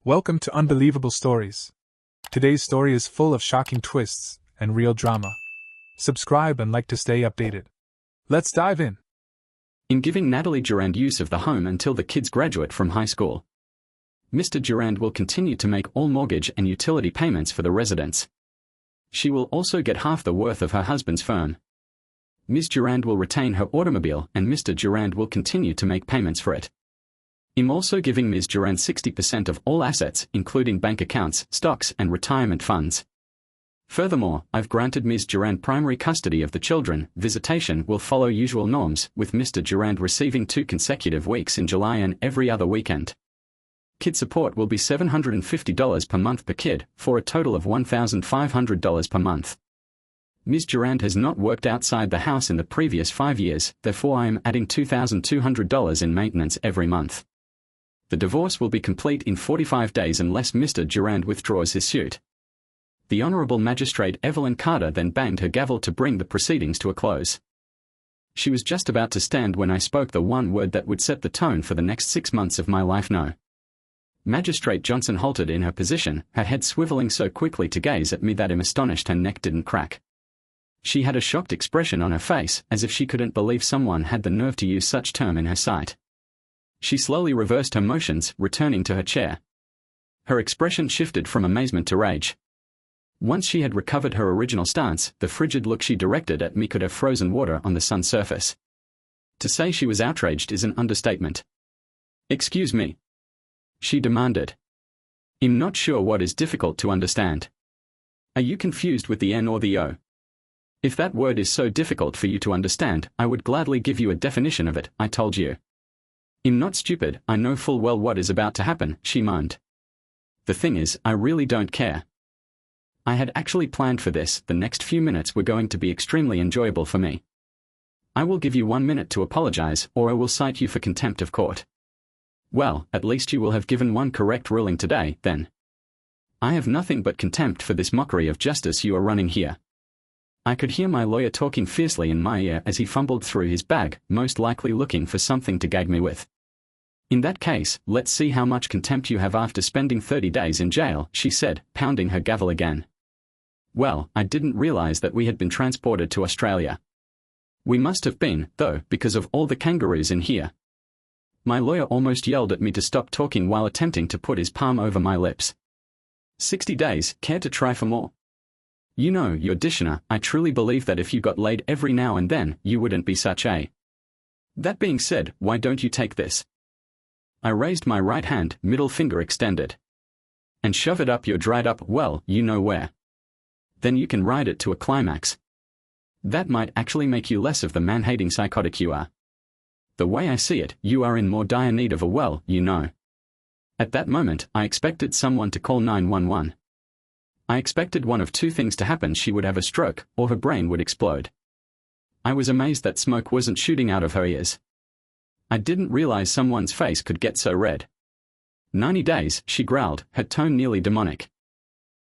Welcome to Unbelievable Stories. Today's story is full of shocking twists and real drama. Subscribe and like to stay updated. Let's dive in. In giving Natalie Durand use of the home until the kids graduate from high school, Mr. Durand will continue to make all mortgage and utility payments for the residence. She will also get half the worth of her husband's firm. Ms. Durand will retain her automobile and Mr. Durand will continue to make payments for it. I'm also giving Ms. Durand 60% of all assets, including bank accounts, stocks, and retirement funds. Furthermore, I've granted Ms. Durand primary custody of the children. Visitation will follow usual norms, with Mr. Durand receiving 2 consecutive weeks in July and every other weekend. Kid support will be $750 per month per kid, for a total of $1,500 per month. Ms. Durand has not worked outside the house in the previous 5 years, therefore I am adding $2,200 in maintenance every month. The divorce will be complete in 45 days unless Mr. Durand withdraws his suit. The Honourable Magistrate Evelyn Carter then banged her gavel to bring the proceedings to a close. She was just about to stand when I spoke the one word that would set the tone for the next 6 months of my life. No. Magistrate Johnson halted in her position, her head swiveling so quickly to gaze at me that I'm astonished her neck didn't crack. She had a shocked expression on her face, as if she couldn't believe someone had the nerve to use such term in her sight. She slowly reversed her motions, returning to her chair. Her expression shifted from amazement to rage. Once she had recovered her original stance, the frigid look she directed at me could have frozen water on the sun's surface. To say she was outraged is an understatement. "Excuse me?" she demanded. "I'm not sure what is difficult to understand. Are you confused with the N or the O? If that word is so difficult for you to understand, I would gladly give you a definition of it," I told you. "I'm not stupid, I know full well what is about to happen," she moaned. "The thing is, I really don't care. I had actually planned for this. The next few minutes were going to be extremely enjoyable for me. I will give you 1 minute to apologize, or I will cite you for contempt of court." "Well, at least you will have given one correct ruling today, then." "I have nothing but contempt for this mockery of justice you are running here." I could hear my lawyer talking fiercely in my ear as he fumbled through his bag, most likely looking for something to gag me with. "In that case, let's see how much contempt you have after spending 30 days in jail," she said, pounding her gavel again. Well, I didn't realize that we had been transported to Australia. We must have been, though, because of all the kangaroos in here. My lawyer almost yelled at me to stop talking while attempting to put his palm over my lips. 60 days, care to try for more? You know, Your Dishner, I truly believe that if you got laid every now and then, you wouldn't be such a. That being said, why don't you take this? I raised my right hand, middle finger extended. And shove it up your dried up, well, you know where. Then you can ride it to a climax. That might actually make you less of the man-hating psychotic you are. The way I see it, you are in more dire need of a well, you know. At that moment, I expected someone to call 911. I expected one of 2 things to happen: she would have a stroke, or her brain would explode. I was amazed that smoke wasn't shooting out of her ears. I didn't realize someone's face could get so red. 90 days, she growled, her tone nearly demonic.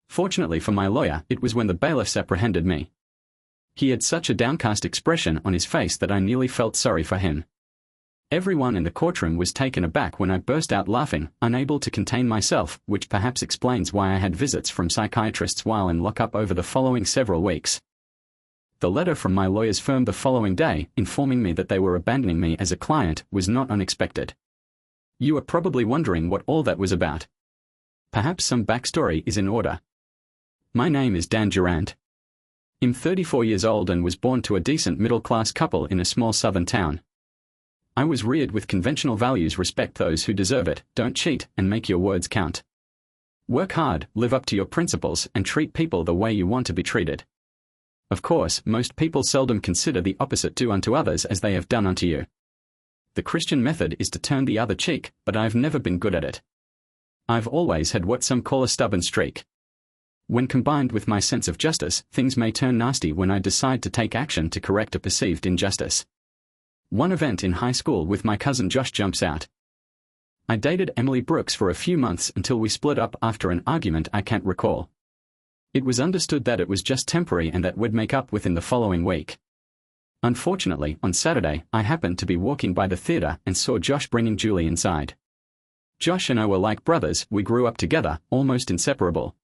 Fortunately for my lawyer, it was when the bailiffs apprehended me. He had such a downcast expression on his face that I nearly felt sorry for him. Everyone in the courtroom was taken aback when I burst out laughing, unable to contain myself, which perhaps explains why I had visits from psychiatrists while in lockup over the following several weeks. The letter from my lawyer's firm the following day, informing me that they were abandoning me as a client, was not unexpected. You are probably wondering what all that was about. Perhaps some backstory is in order. My name is Dan Durand. I'm 34 years old and was born to a decent middle-class couple in a small southern town. I was reared with conventional values: respect those who deserve it, don't cheat, and make your words count. Work hard, live up to your principles, and treat people the way you want to be treated. Of course, most people seldom consider the opposite: do unto others as they have done unto you. The Christian method is to turn the other cheek, but I've never been good at it. I've always had what some call a stubborn streak. When combined with my sense of justice, things may turn nasty when I decide to take action to correct a perceived injustice. One event in high school with my cousin Josh jumps out. I dated Emily Brooks for a few months until we split up after an argument I can't recall. It was understood that it was just temporary and that we'd make up within the following week. Unfortunately, on Saturday, I happened to be walking by the theater and saw Josh bringing Julie inside. Josh and I were like brothers, we grew up together, almost inseparable.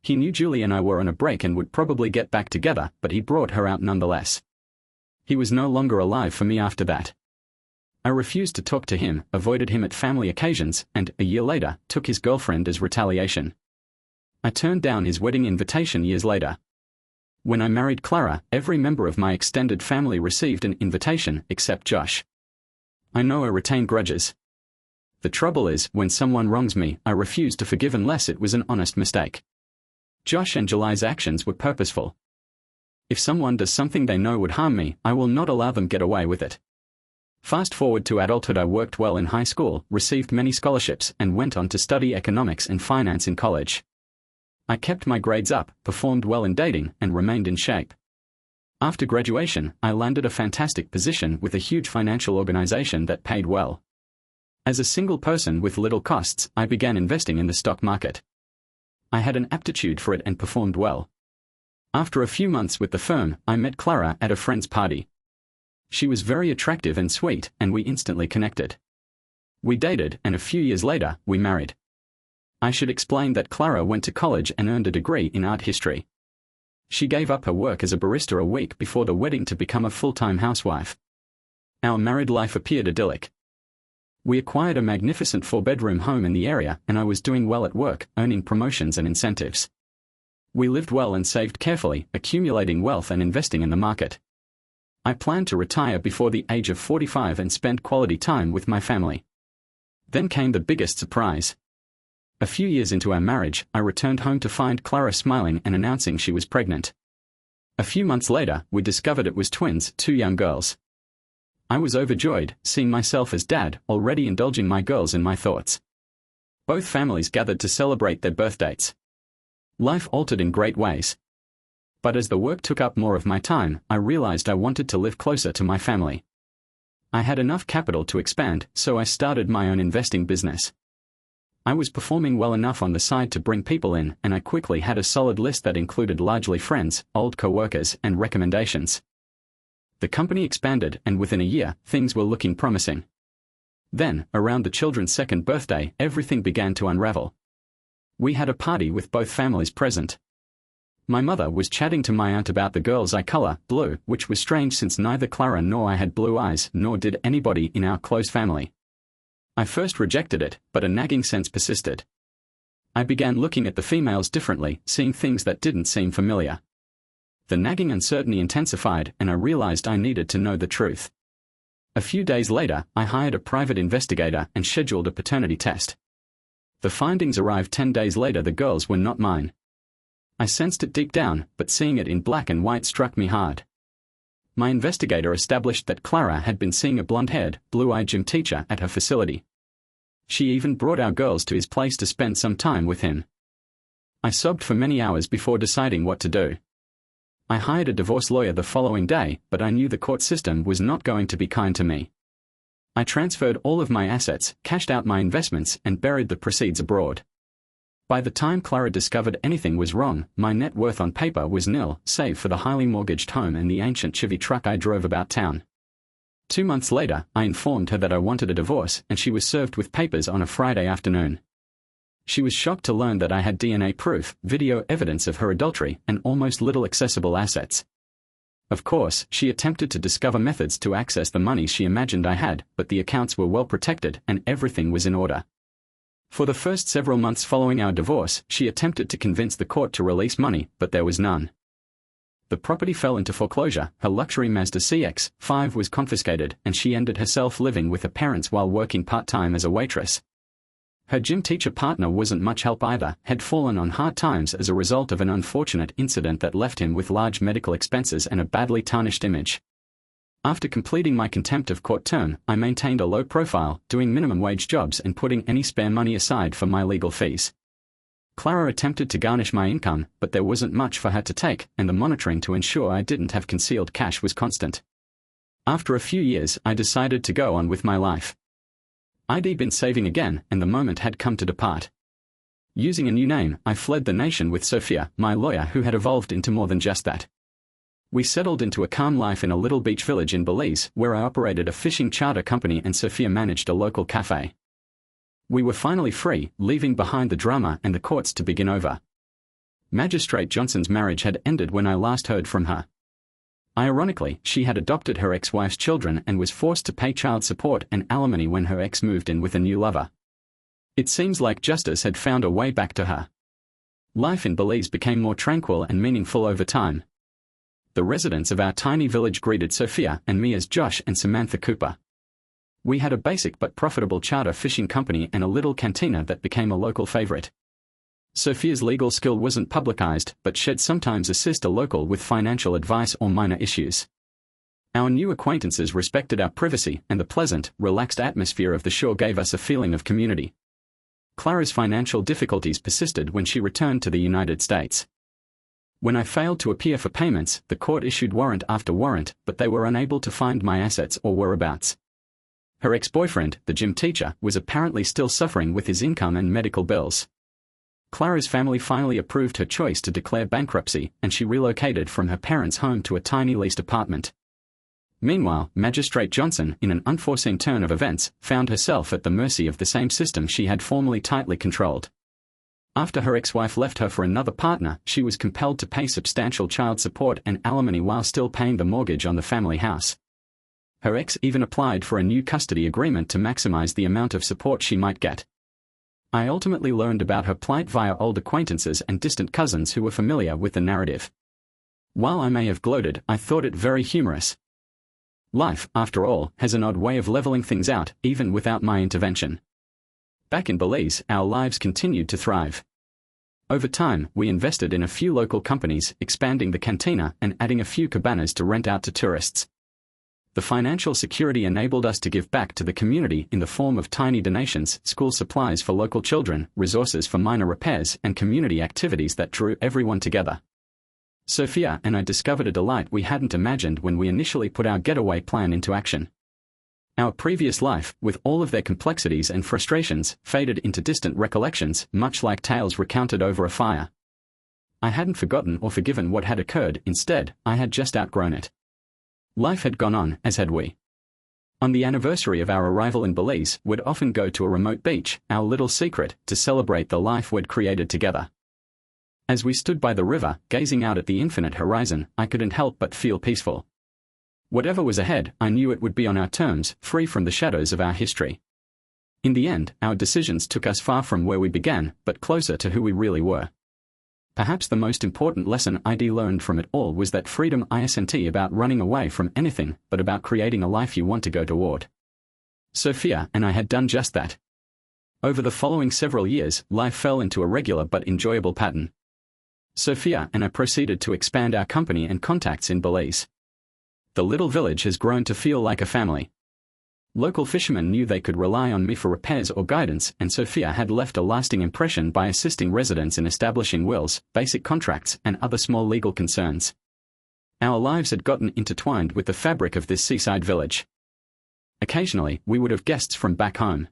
He knew Julie and I were on a break and would probably get back together, but he brought her out nonetheless. He was no longer alive for me after that. I refused to talk to him, avoided him at family occasions, and, a year later, took his girlfriend as retaliation. I turned down his wedding invitation years later. When I married Clara, every member of my extended family received an invitation, except Josh. I know I retain grudges. The trouble is, when someone wrongs me, I refuse to forgive unless it was an honest mistake. Josh and July's actions were purposeful. If someone does something they know would harm me, I will not allow them get away with it. Fast forward to adulthood. I worked well in high school, received many scholarships, and went on to study economics and finance in college. I kept my grades up, performed well in dating, and remained in shape. After graduation, I landed a fantastic position with a huge financial organization that paid well. As a single person with little costs, I began investing in the stock market. I had an aptitude for it and performed well. After a few months with the firm, I met Clara at a friend's party. She was very attractive and sweet, and we instantly connected. We dated, and a few years later, we married. I should explain that Clara went to college and earned a degree in art history. She gave up her work as a barista a week before the wedding to become a full-time housewife. Our married life appeared idyllic. We acquired a magnificent 4-bedroom home in the area, and I was doing well at work, earning promotions and incentives. We lived well and saved carefully, accumulating wealth and investing in the market. I planned to retire before the age of 45 and spend quality time with my family. Then came the biggest surprise. A few years into our marriage, I returned home to find Clara smiling and announcing she was pregnant. A few months later, we discovered it was twins, 2 young girls. I was overjoyed, seeing myself as dad, already indulging my girls in my thoughts. Both families gathered to celebrate their birth dates. Life altered in great ways. But as the work took up more of my time, I realized I wanted to live closer to my family. I had enough capital to expand, so I started my own investing business. I was performing well enough on the side to bring people in, and I quickly had a solid list that included largely friends, old co-workers, and recommendations. The company expanded, and within a year, things were looking promising. Then, around the children's second birthday, everything began to unravel. We had a party with both families present. My mother was chatting to my aunt about the girl's eye color, blue, which was strange since neither Clara nor I had blue eyes, nor did anybody in our close family. I first rejected it, but a nagging sense persisted. I began looking at the females differently, seeing things that didn't seem familiar. The nagging uncertainty intensified, and I realized I needed to know the truth. A few days later, I hired a private investigator and scheduled a paternity test. The findings arrived 10 days later. The girls were not mine. I sensed it deep down, but seeing it in black and white struck me hard. My investigator established that Clara had been seeing a blonde-haired, blue-eyed gym teacher at her facility. She even brought our girls to his place to spend some time with him. I sobbed for many hours before deciding what to do. I hired a divorce lawyer the following day, but I knew the court system was not going to be kind to me. I transferred all of my assets, cashed out my investments, and buried the proceeds abroad. By the time Clara discovered anything was wrong, my net worth on paper was nil, save for the highly mortgaged home and the ancient Chevy truck I drove about town. 2 months later, I informed her that I wanted a divorce, and she was served with papers on a Friday afternoon. She was shocked to learn that I had DNA proof, video evidence of her adultery, and almost little accessible assets. Of course, she attempted to discover methods to access the money she imagined I had, but the accounts were well protected and everything was in order. For the first several months following our divorce, she attempted to convince the court to release money, but there was none. The property fell into foreclosure, her luxury Mazda CX-5 was confiscated, and she ended herself living with her parents while working part-time as a waitress. Her gym teacher partner wasn't much help either, had fallen on hard times as a result of an unfortunate incident that left him with large medical expenses and a badly tarnished image. After completing my contempt of court term, I maintained a low profile, doing minimum wage jobs and putting any spare money aside for my legal fees. Clara attempted to garnish my income, but there wasn't much for her to take, and the monitoring to ensure I didn't have concealed cash was constant. After a few years, I decided to go on with my life. I'd been saving again, and the moment had come to depart. Using a new name, I fled the nation with Sophia, my lawyer, who had evolved into more than just that. We settled into a calm life in a little beach village in Belize, where I operated a fishing charter company and Sophia managed a local cafe. We were finally free, leaving behind the drama and the courts to begin over. Magistrate Johnson's marriage had ended when I last heard from her. Ironically, she had adopted her ex-wife's children and was forced to pay child support and alimony when her ex moved in with a new lover. It seems like justice had found a way back to her. Life in Belize became more tranquil and meaningful over time. The residents of our tiny village greeted Sophia and me as Josh and Samantha Cooper. We had a basic but profitable charter fishing company and a little cantina that became a local favorite. Sophia's legal skill wasn't publicized, but she'd sometimes assist a local with financial advice or minor issues. Our new acquaintances respected our privacy, and the pleasant, relaxed atmosphere of the shore gave us a feeling of community. Clara's financial difficulties persisted when she returned to the United States. When I failed to appear for payments, the court issued warrant after warrant, but they were unable to find my assets or whereabouts. Her ex-boyfriend, the gym teacher, was apparently still suffering with his income and medical bills. Clara's family finally approved her choice to declare bankruptcy, and she relocated from her parents' home to a tiny leased apartment. Meanwhile, Magistrate Johnson, in an unforeseen turn of events, found herself at the mercy of the same system she had formerly tightly controlled. After her ex-wife left her for another partner, she was compelled to pay substantial child support and alimony while still paying the mortgage on the family house. Her ex even applied for a new custody agreement to maximize the amount of support she might get. I ultimately learned about her plight via old acquaintances and distant cousins who were familiar with the narrative. While I may have gloated, I thought it very humorous. Life, after all, has an odd way of leveling things out, even without my intervention. Back in Belize, our lives continued to thrive. Over time, we invested in a few local companies, expanding the cantina and adding a few cabanas to rent out to tourists. The financial security enabled us to give back to the community in the form of tiny donations, school supplies for local children, resources for minor repairs, and community activities that drew everyone together. Sophia and I discovered a delight we hadn't imagined when we initially put our getaway plan into action. Our previous life, with all of their complexities and frustrations, faded into distant recollections, much like tales recounted over a fire. I hadn't forgotten or forgiven what had occurred, instead, I had just outgrown it. Life had gone on, as had we. On the anniversary of our arrival in Belize, we'd often go to a remote beach, our little secret, to celebrate the life we'd created together. As we stood by the river, gazing out at the infinite horizon, I couldn't help but feel peaceful. Whatever was ahead, I knew it would be on our terms, free from the shadows of our history. In the end, our decisions took us far from where we began, but closer to who we really were. Perhaps the most important lesson I'd learned from it all was that freedom isn't about running away from anything, but about creating a life you want to go toward. Sophia and I had done just that. Over the following several years, life fell into a regular but enjoyable pattern. Sophia and I proceeded to expand our company and contacts in Belize. The little village has grown to feel like a family. Local fishermen knew they could rely on me for repairs or guidance, and Sophia had left a lasting impression by assisting residents in establishing wills, basic contracts, and other small legal concerns. Our lives had gotten intertwined with the fabric of this seaside village. Occasionally, we would have guests from back home.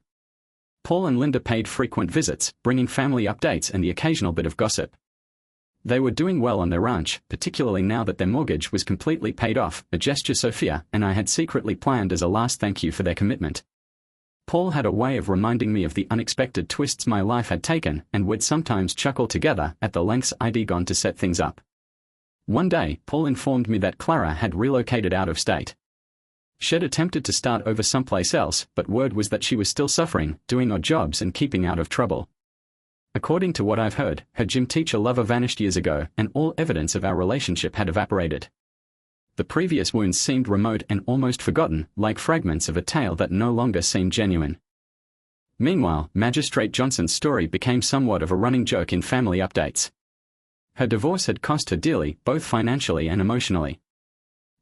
Paul and Linda paid frequent visits, bringing family updates and the occasional bit of gossip. They were doing well on their ranch, particularly now that their mortgage was completely paid off, a gesture Sophia and I had secretly planned as a last thank you for their commitment. Paul had a way of reminding me of the unexpected twists my life had taken, and would sometimes chuckle together at the lengths I'd gone to set things up. One day, Paul informed me that Clara had relocated out of state. She'd attempted to start over someplace else, but word was that she was still suffering, doing odd jobs and keeping out of trouble. According to what I've heard, her gym teacher lover vanished years ago, and all evidence of our relationship had evaporated. The previous wounds seemed remote and almost forgotten, like fragments of a tale that no longer seemed genuine. Meanwhile, Magistrate Johnson's story became somewhat of a running joke in family updates. Her divorce had cost her dearly, both financially and emotionally.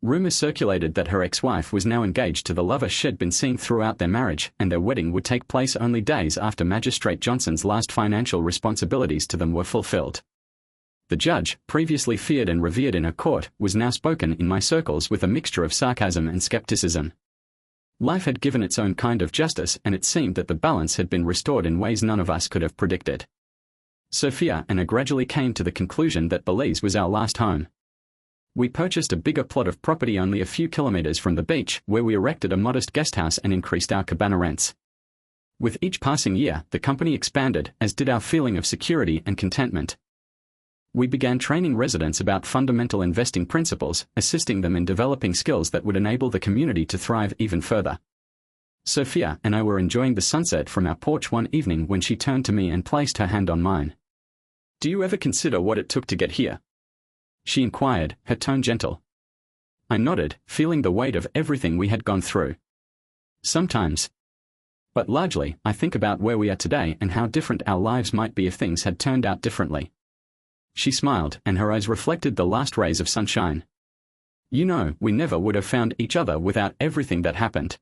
Rumors circulated that her ex-wife was now engaged to the lover she'd been seeing throughout their marriage, and their wedding would take place only days after Magistrate Johnson's last financial responsibilities to them were fulfilled. The judge, previously feared and revered in her court, was now spoken in my circles with a mixture of sarcasm and skepticism. Life had given its own kind of justice, and it seemed that the balance had been restored in ways none of us could have predicted. Sophia and I gradually came to the conclusion that Belize was our last home. We purchased a bigger plot of property only a few kilometers from the beach, where we erected a modest guesthouse and increased our cabana rents. With each passing year, the company expanded, as did our feeling of security and contentment. We began training residents about fundamental investing principles, assisting them in developing skills that would enable the community to thrive even further. Sophia and I were enjoying the sunset from our porch one evening when she turned to me and placed her hand on mine. "Do you ever consider what it took to get here?" she inquired, her tone gentle. I nodded, feeling the weight of everything we had gone through. "Sometimes. But largely, I think about where we are today and how different our lives might be if things had turned out differently." She smiled, and her eyes reflected the last rays of sunshine. "You know, we never would have found each other without everything that happened."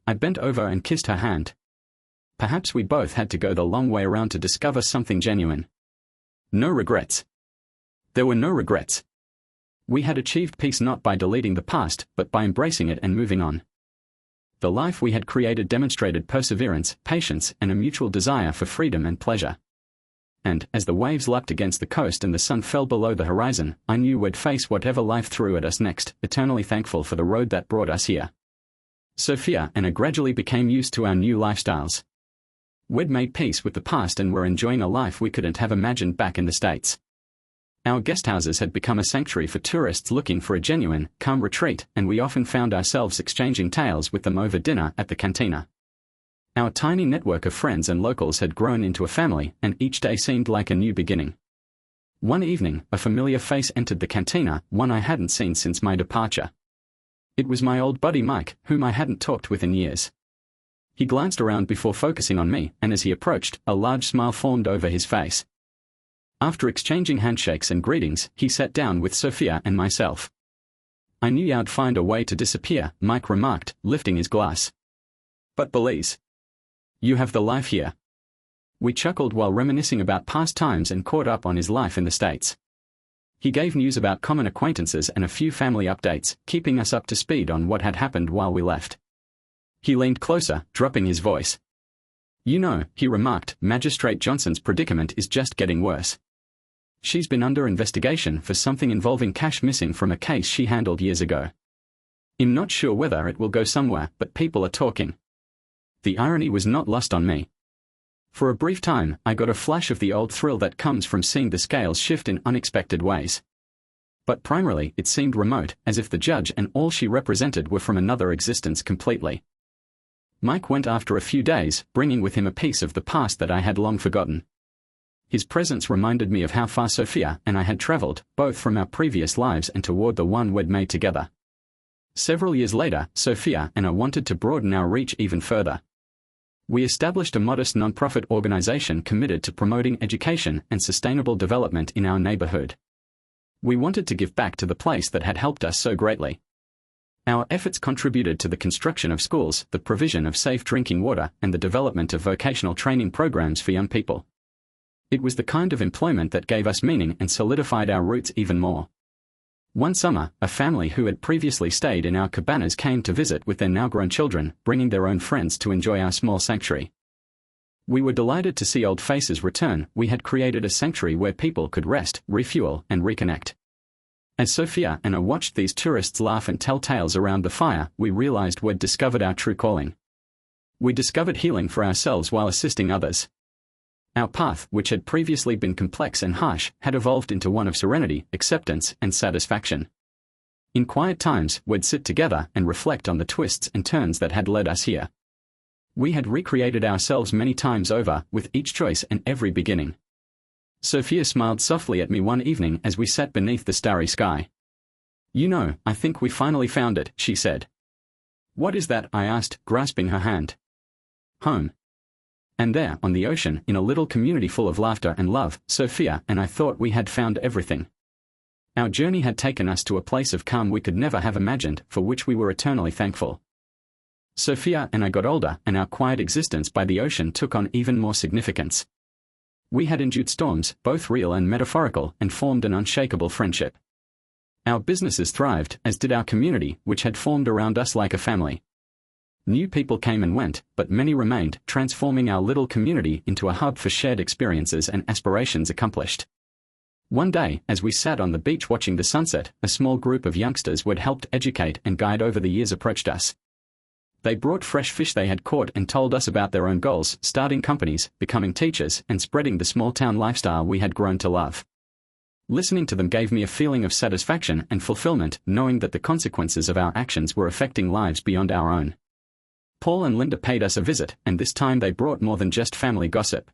I bent over and kissed her hand. Perhaps we both had to go the long way around to discover something genuine. No regrets. There were no regrets. We had achieved peace not by deleting the past, but by embracing it and moving on. The life we had created demonstrated perseverance, patience, and a mutual desire for freedom and pleasure. And, as the waves lapped against the coast and the sun fell below the horizon, I knew we'd face whatever life threw at us next, eternally thankful for the road that brought us here. Sophia and I gradually became used to our new lifestyles. We'd made peace with the past and were enjoying a life we couldn't have imagined back in the States. Our guesthouses had become a sanctuary for tourists looking for a genuine, calm retreat, and we often found ourselves exchanging tales with them over dinner at the cantina. Our tiny network of friends and locals had grown into a family, and each day seemed like a new beginning. One evening, a familiar face entered the cantina, one I hadn't seen since my departure. It was my old buddy Mike, whom I hadn't talked with in years. He glanced around before focusing on me, and as he approached, a large smile formed over his face. After exchanging handshakes and greetings, he sat down with Sophia and myself. "I knew you'd find a way to disappear," Mike remarked, lifting his glass. "But Belize, you have the life here." We chuckled while reminiscing about past times and caught up on his life in the States. He gave news about common acquaintances and a few family updates, keeping us up to speed on what had happened while we left. He leaned closer, dropping his voice. "You know," he remarked, "Magistrate Johnson's predicament is just getting worse. She's been under investigation for something involving cash missing from a case she handled years ago. I'm not sure whether it will go somewhere, but people are talking." The irony was not lost on me. For a brief time, I got a flash of the old thrill that comes from seeing the scales shift in unexpected ways. But primarily, it seemed remote, as if the judge and all she represented were from another existence completely. Mike went after a few days, bringing with him a piece of the past that I had long forgotten. His presence reminded me of how far Sophia and I had traveled, both from our previous lives and toward the one we'd made together. Several years later, Sophia and I wanted to broaden our reach even further. We established a modest nonprofit organization committed to promoting education and sustainable development in our neighborhood. We wanted to give back to the place that had helped us so greatly. Our efforts contributed to the construction of schools, the provision of safe drinking water, and the development of vocational training programs for young people. It was the kind of employment that gave us meaning and solidified our roots even more. One summer, a family who had previously stayed in our cabanas came to visit with their now-grown children, bringing their own friends to enjoy our small sanctuary. We were delighted to see old faces return. We had created a sanctuary where people could rest, refuel, and reconnect. As Sophia and I watched these tourists laugh and tell tales around the fire, we realized we'd discovered our true calling. We discovered healing for ourselves while assisting others. Our path, which had previously been complex and harsh, had evolved into one of serenity, acceptance, and satisfaction. In quiet times, we'd sit together and reflect on the twists and turns that had led us here. We had recreated ourselves many times over, with each choice and every beginning. Sophia smiled softly at me one evening as we sat beneath the starry sky. "You know, I think we finally found it," she said. "What is that?" I asked, grasping her hand. "Home." And there, on the ocean, in a little community full of laughter and love, Sophia and I thought we had found everything. Our journey had taken us to a place of calm we could never have imagined, for which we were eternally thankful. Sophia and I got older, and our quiet existence by the ocean took on even more significance. We had endured storms, both real and metaphorical, and formed an unshakable friendship. Our businesses thrived, as did our community, which had formed around us like a family. New people came and went, but many remained, transforming our little community into a hub for shared experiences and aspirations accomplished. One day, as we sat on the beach watching the sunset, a small group of youngsters we'd helped educate and guide over the years approached us. They brought fresh fish they had caught and told us about their own goals, starting companies, becoming teachers, and spreading the small-town lifestyle we had grown to love. Listening to them gave me a feeling of satisfaction and fulfillment, knowing that the consequences of our actions were affecting lives beyond our own. Paul and Linda paid us a visit, and this time they brought more than just family gossip.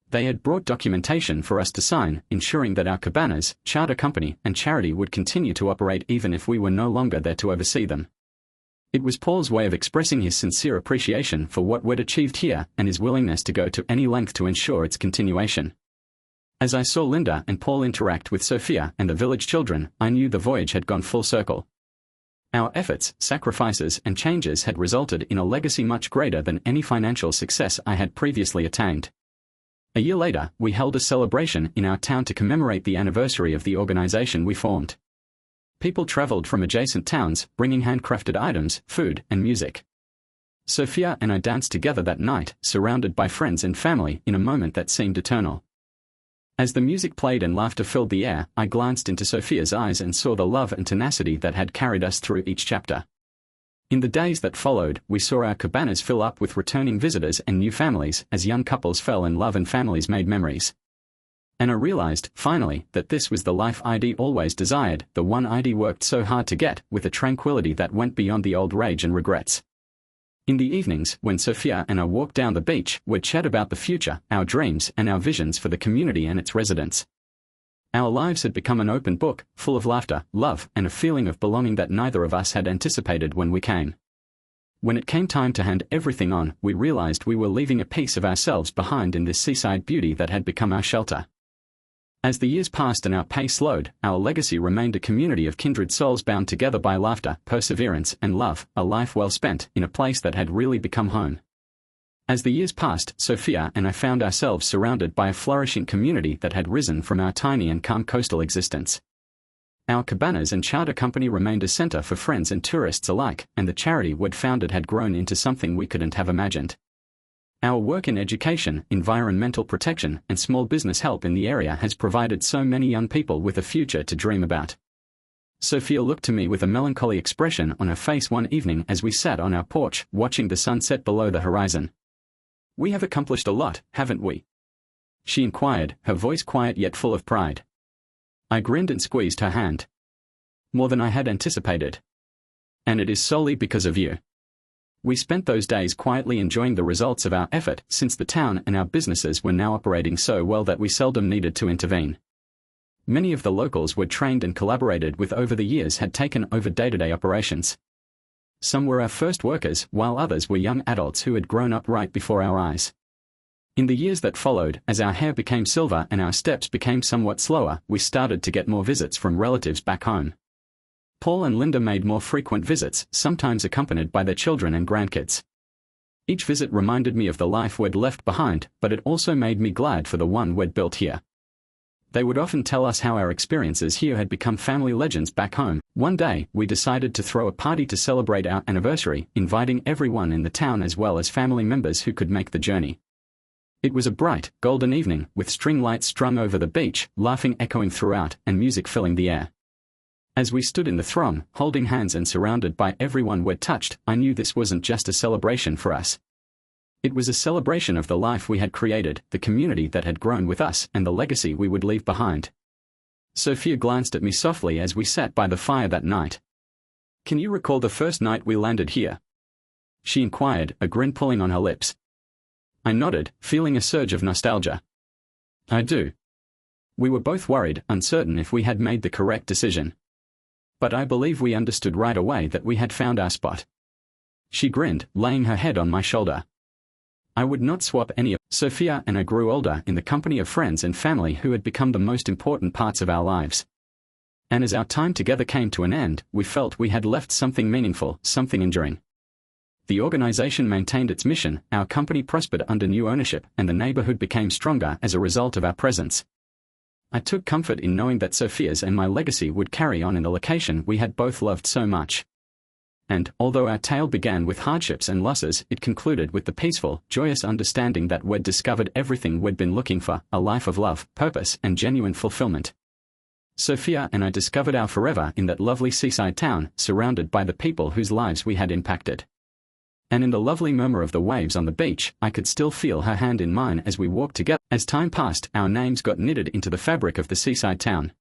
They had brought documentation for us to sign, ensuring that our cabanas, charter company, and charity would continue to operate even if we were no longer there to oversee them. It was Paul's way of expressing his sincere appreciation for what we'd achieved here and his willingness to go to any length to ensure its continuation. As I saw Linda and Paul interact with Sophia and the village children, I knew the voyage had gone full circle. Our efforts, sacrifices, and changes had resulted in a legacy much greater than any financial success I had previously attained. A year later, we held a celebration in our town to commemorate the anniversary of the organization we formed. People traveled from adjacent towns, bringing handcrafted items, food, and music. Sophia and I danced together that night, surrounded by friends and family, in a moment that seemed eternal. As the music played and laughter filled the air, I glanced into Sophia's eyes and saw the love and tenacity that had carried us through each chapter. In the days that followed, we saw our cabanas fill up with returning visitors and new families as young couples fell in love and families made memories. And I realized, finally, that this was the life I'd always desired, the one I'd worked so hard to get, with a tranquility that went beyond the old rage and regrets. In the evenings, when Sophia and I walked down the beach, we'd chat about the future, our dreams, and our visions for the community and its residents. Our lives had become an open book, full of laughter, love, and a feeling of belonging that neither of us had anticipated when we came. When it came time to hand everything on, we realized we were leaving a piece of ourselves behind in this seaside beauty that had become our shelter. As the years passed and our pace slowed, our legacy remained a community of kindred souls bound together by laughter, perseverance, and love, a life well spent in a place that had really become home. As the years passed, Sophia and I found ourselves surrounded by a flourishing community that had risen from our tiny and calm coastal existence. Our cabanas and charter company remained a center for friends and tourists alike, and the charity we'd founded had grown into something we couldn't have imagined. Our work in education, environmental protection, and small business help in the area has provided so many young people with a future to dream about. Sophia looked to me with a melancholy expression on her face one evening as we sat on our porch, watching the sunset below the horizon. "We have accomplished a lot, haven't we?" she inquired, her voice quiet yet full of pride. I grinned and squeezed her hand. "More than I had anticipated. And it is solely because of you." We spent those days quietly enjoying the results of our effort, since the town and our businesses were now operating so well that we seldom needed to intervene. Many of the locals we'd trained and collaborated with over the years had taken over day-to-day operations. Some were our first workers, while others were young adults who had grown up right before our eyes. In the years that followed, as our hair became silver and our steps became somewhat slower, we started to get more visits from relatives back home. Paul and Linda made more frequent visits, sometimes accompanied by their children and grandkids. Each visit reminded me of the life we'd left behind, but it also made me glad for the one we'd built here. They would often tell us how our experiences here had become family legends back home. One day, we decided to throw a party to celebrate our anniversary, inviting everyone in the town as well as family members who could make the journey. It was a bright, golden evening, with string lights strung over the beach, laughing echoing throughout, and music filling the air. As we stood in the throng, holding hands and surrounded by everyone we'd touched, I knew this wasn't just a celebration for us. It was a celebration of the life we had created, the community that had grown with us, and the legacy we would leave behind. Sophia glanced at me softly as we sat by the fire that night. "Can you recall the first night we landed here?" she inquired, a grin pulling on her lips. I nodded, feeling a surge of nostalgia. "I do." We were both worried, uncertain if we had made the correct decision. But I believe we understood right away that we had found our spot. She grinned, laying her head on my shoulder. I would not swap any of. Sophia and I grew older in the company of friends and family who had become the most important parts of our lives. And as our time together came to an end, we felt we had left something meaningful, something enduring. The organization maintained its mission, our company prospered under new ownership, and the neighborhood became stronger as a result of our presence. I took comfort in knowing that Sophia's and my legacy would carry on in the location we had both loved so much. And, although our tale began with hardships and losses, it concluded with the peaceful, joyous understanding that we'd discovered everything we'd been looking for, a life of love, purpose, and genuine fulfillment. Sophia and I discovered our forever in that lovely seaside town, surrounded by the people whose lives we had impacted. And in the lovely murmur of the waves on the beach, I could still feel her hand in mine as we walked together. As time passed, our names got knitted into the fabric of the seaside town.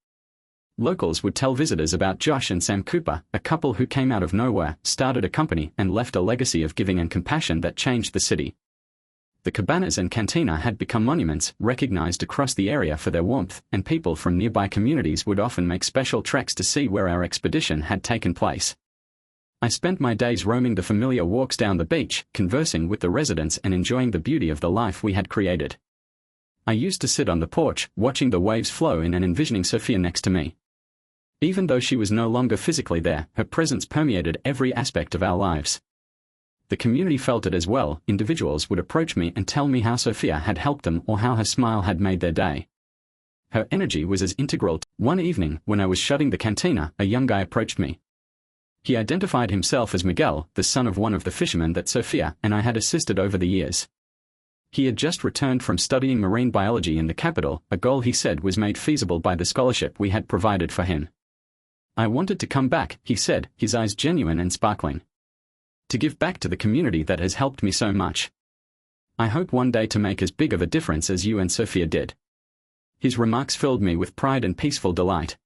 Locals would tell visitors about Josh and Sam Cooper, a couple who came out of nowhere, started a company, and left a legacy of giving and compassion that changed the city. The cabanas and cantina had become monuments, recognized across the area for their warmth, and people from nearby communities would often make special treks to see where our expedition had taken place. I spent my days roaming the familiar walks down the beach, conversing with the residents and enjoying the beauty of the life we had created. I used to sit on the porch, watching the waves flow in and envisioning Sophia next to me. Even though she was no longer physically there, her presence permeated every aspect of our lives. The community felt it as well. Individuals would approach me and tell me how Sophia had helped them or how her smile had made their day. Her energy was as integral. One evening, when I was shutting the cantina, a young guy approached me. He identified himself as Miguel, the son of one of the fishermen that Sophia and I had assisted over the years. He had just returned from studying marine biology in the capital, a goal he said was made feasible by the scholarship we had provided for him. I wanted to come back, he said, his eyes genuine and sparkling. To give back to the community that has helped me so much. I hope one day to make as big of a difference as you and Sophia did. His remarks filled me with pride and peaceful delight.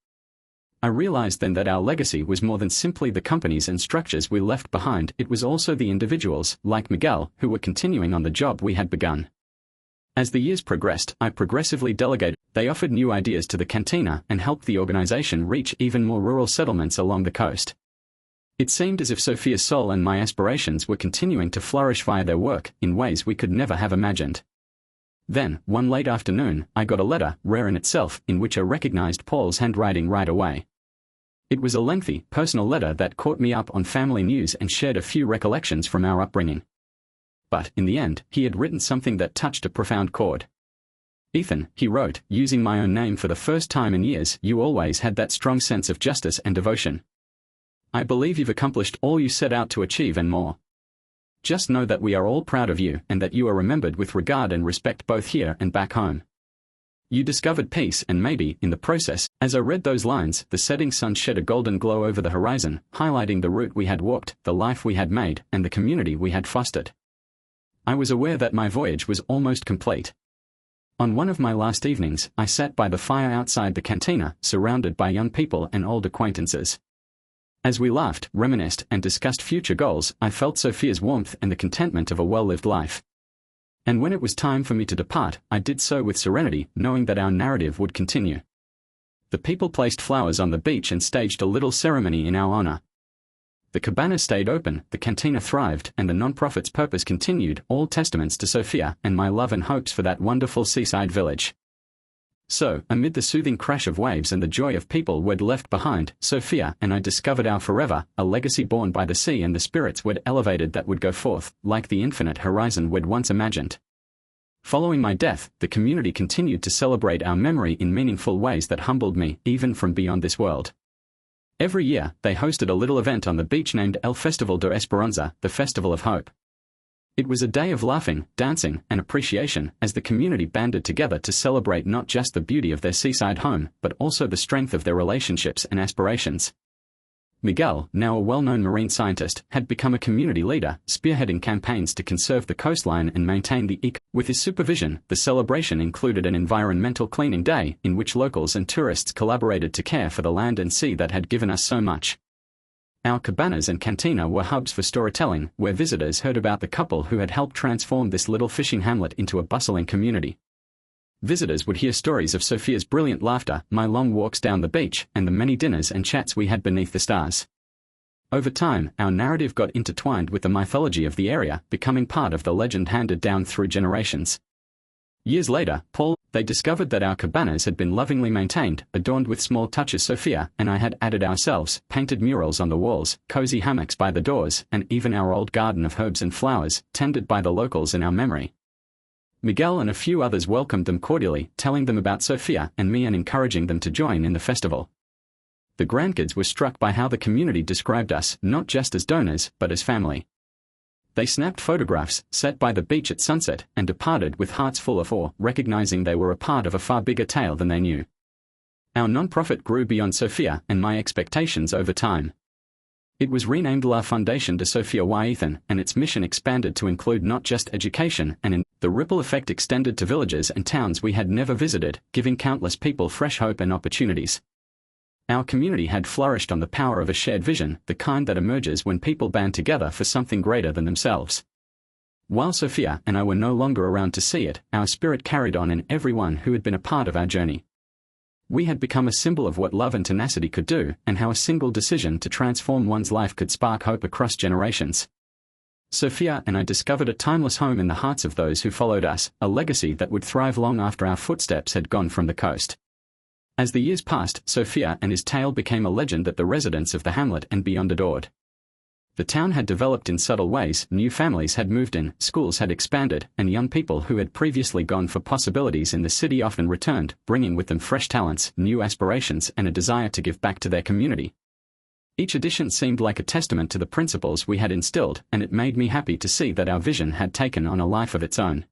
I realized then that our legacy was more than simply the companies and structures we left behind. It was also the individuals, like Miguel, who were continuing on the job we had begun. As the years progressed, I progressively delegated. They offered new ideas to the cantina and helped the organization reach even more rural settlements along the coast. It seemed as if Sophia's soul and my aspirations were continuing to flourish via their work in ways we could never have imagined. Then, one late afternoon, I got a letter, rare in itself, in which I recognized Paul's handwriting right away. It was a lengthy, personal letter that caught me up on family news and shared a few recollections from our upbringing. But, in the end, he had written something that touched a profound chord. Ethan, he wrote, using my own name for the first time in years, you always had that strong sense of justice and devotion. I believe you've accomplished all you set out to achieve and more. Just know that we are all proud of you and that you are remembered with regard and respect both here and back home. You discovered peace and maybe, in the process, as I read those lines, the setting sun shed a golden glow over the horizon, highlighting the route we had walked, the life we had made, and the community we had fostered. I was aware that my voyage was almost complete. On one of my last evenings, I sat by the fire outside the cantina, surrounded by young people and old acquaintances. As we laughed, reminisced, and discussed future goals, I felt Sophia's warmth and the contentment of a well-lived life. And when it was time for me to depart, I did so with serenity, knowing that our narrative would continue. The people placed flowers on the beach and staged a little ceremony in our honor. The cabana stayed open, the cantina thrived, and the non-profit's purpose continued, all testaments to Sophia and my love and hopes for that wonderful seaside village. So, amid the soothing crash of waves and the joy of people we'd left behind, Sophia and I discovered our forever, a legacy born by the sea and the spirits we'd elevated that would go forth, like the infinite horizon we'd once imagined. Following my death, the community continued to celebrate our memory in meaningful ways that humbled me, even from beyond this world. Every year, they hosted a little event on the beach named El Festival de Esperanza, the Festival of Hope. It was a day of laughing, dancing, and appreciation as the community banded together to celebrate not just the beauty of their seaside home, but also the strength of their relationships and aspirations. Miguel, now a well-known marine scientist, had become a community leader, spearheading campaigns to conserve the coastline and maintain the eco. With his supervision, the celebration included an environmental cleaning day, in which locals and tourists collaborated to care for the land and sea that had given us so much. Our cabanas and cantina were hubs for storytelling, where visitors heard about the couple who had helped transform this little fishing hamlet into a bustling community. Visitors would hear stories of Sophia's brilliant laughter, my long walks down the beach, and the many dinners and chats we had beneath the stars. Over time, our narrative got intertwined with the mythology of the area, becoming part of the legend handed down through generations. Years later, they discovered that our cabanas had been lovingly maintained, adorned with small touches Sophia and I had added ourselves, painted murals on the walls, cozy hammocks by the doors, and even our old garden of herbs and flowers, tended by the locals in our memory. Miguel and a few others welcomed them cordially, telling them about Sophia and me and encouraging them to join in the festival. The grandkids were struck by how the community described us, not just as donors, but as family. They snapped photographs, sat by the beach at sunset, and departed with hearts full of awe, recognizing they were a part of a far bigger tale than they knew. Our non-profit grew beyond Sophia and my expectations over time. It was renamed La Fondation de Sophia y Ethan, and its mission expanded to include not just education the ripple effect extended to villages and towns we had never visited, giving countless people fresh hope and opportunities. Our community had flourished on the power of a shared vision, the kind that emerges when people band together for something greater than themselves. While Sophia and I were no longer around to see it, our spirit carried on in everyone who had been a part of our journey. We had become a symbol of what love and tenacity could do, and how a single decision to transform one's life could spark hope across generations. Sophia and I discovered a timeless home in the hearts of those who followed us, a legacy that would thrive long after our footsteps had gone from the coast. As the years passed, Sophia and his tale became a legend that the residents of the hamlet and beyond adored. The town had developed in subtle ways, new families had moved in, schools had expanded, and young people who had previously gone for possibilities in the city often returned, bringing with them fresh talents, new aspirations, and a desire to give back to their community. Each addition seemed like a testament to the principles we had instilled, and it made me happy to see that our vision had taken on a life of its own.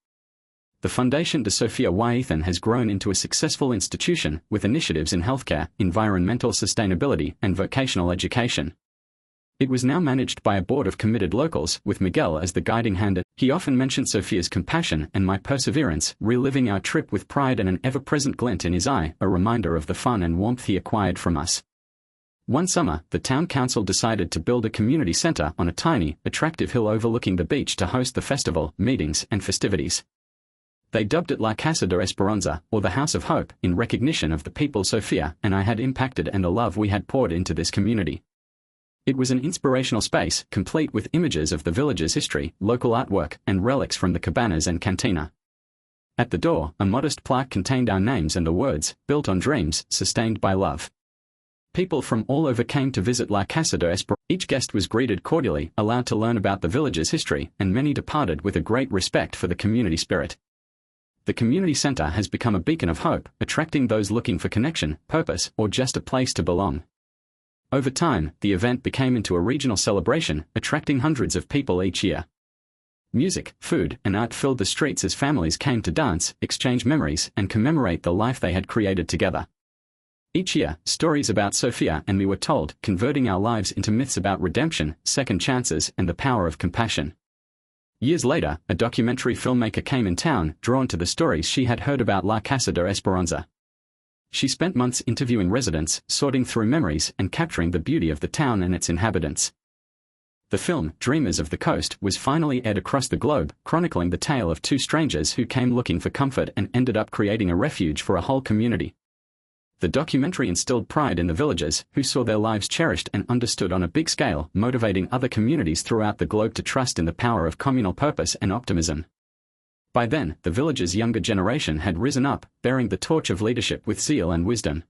The Fondation de Sophia y Ethan has grown into a successful institution, with initiatives in healthcare, environmental sustainability, and vocational education. It was now managed by a board of committed locals, with Miguel as the guiding hand. He often mentioned Sophia's compassion and my perseverance, reliving our trip with pride and an ever-present glint in his eye, a reminder of the fun and warmth he acquired from us. One summer, the town council decided to build a community center on a tiny, attractive hill overlooking the beach to host the festival, meetings, and festivities. They dubbed it La Casa de Esperanza, or the House of Hope, in recognition of the people Sophia and I had impacted and the love we had poured into this community. It was an inspirational space, complete with images of the village's history, local artwork, and relics from the cabanas and cantina. At the door, a modest plaque contained our names and the words, "Built on dreams, sustained by love." People from all over came to visit La Casa de Esperanza. Each guest was greeted cordially, allowed to learn about the village's history, and many departed with a great respect for the community spirit. The community center has become a beacon of hope, attracting those looking for connection, purpose, or just a place to belong. Over time, the event became into a regional celebration, attracting hundreds of people each year. Music, food, and art filled the streets as families came to dance, exchange memories, and commemorate the life they had created together. Each year, stories about Sophia and me were told, converting our lives into myths about redemption, second chances, and the power of compassion. Years later, a documentary filmmaker came in town, drawn to the stories she had heard about La Casa de Esperanza. She spent months interviewing residents, sorting through memories, and capturing the beauty of the town and its inhabitants. The film, Dreamers of the Coast, was finally aired across the globe, chronicling the tale of two strangers who came looking for comfort and ended up creating a refuge for a whole community. The documentary instilled pride in the villagers, who saw their lives cherished and understood on a big scale, motivating other communities throughout the globe to trust in the power of communal purpose and optimism. By then, the village's younger generation had risen up, bearing the torch of leadership with zeal and wisdom.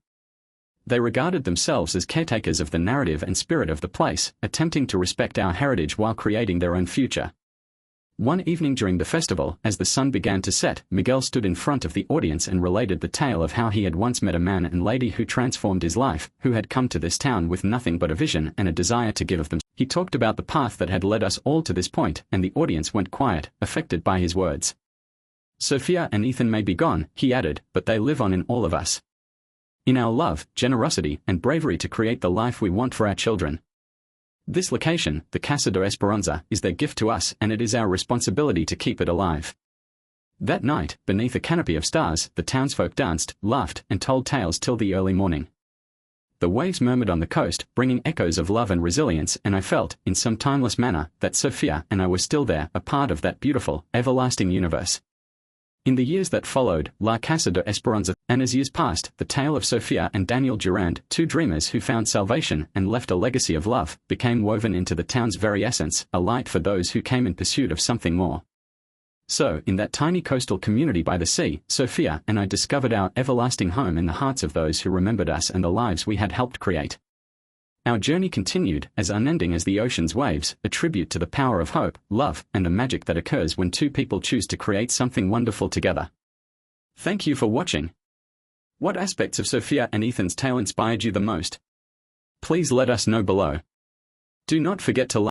They regarded themselves as caretakers of the narrative and spirit of the place, attempting to respect our heritage while creating their own future. One evening during the festival, as the sun began to set, Miguel stood in front of the audience and related the tale of how he had once met a man and lady who transformed his life, who had come to this town with nothing but a vision and a desire to give of them. He talked about the path that had led us all to this point, and the audience went quiet, affected by his words. Sophia and Ethan may be gone, he added, but they live on in all of us. In our love, generosity, and bravery to create the life we want for our children. This location, the Casa de Esperanza, is their gift to us, and it is our responsibility to keep it alive. That night, beneath a canopy of stars, the townsfolk danced, laughed, and told tales till the early morning. The waves murmured on the coast, bringing echoes of love and resilience, and I felt, in some timeless manner, that Sophia and I were still there, a part of that beautiful, everlasting universe. In the years that followed, La Casa de Esperanza, and as years passed, the tale of Sophia and Daniel Durand, two dreamers who found salvation and left a legacy of love, became woven into the town's very essence, a light for those who came in pursuit of something more. So, in that tiny coastal community by the sea, Sophia and I discovered our everlasting home in the hearts of those who remembered us and the lives we had helped create. Our journey continued, as unending as the ocean's waves, a tribute to the power of hope, love, and the magic that occurs when two people choose to create something wonderful together. Thank you for watching. What aspects of Sophia and Ethan's tale inspired you the most? Please let us know below. Do not forget to like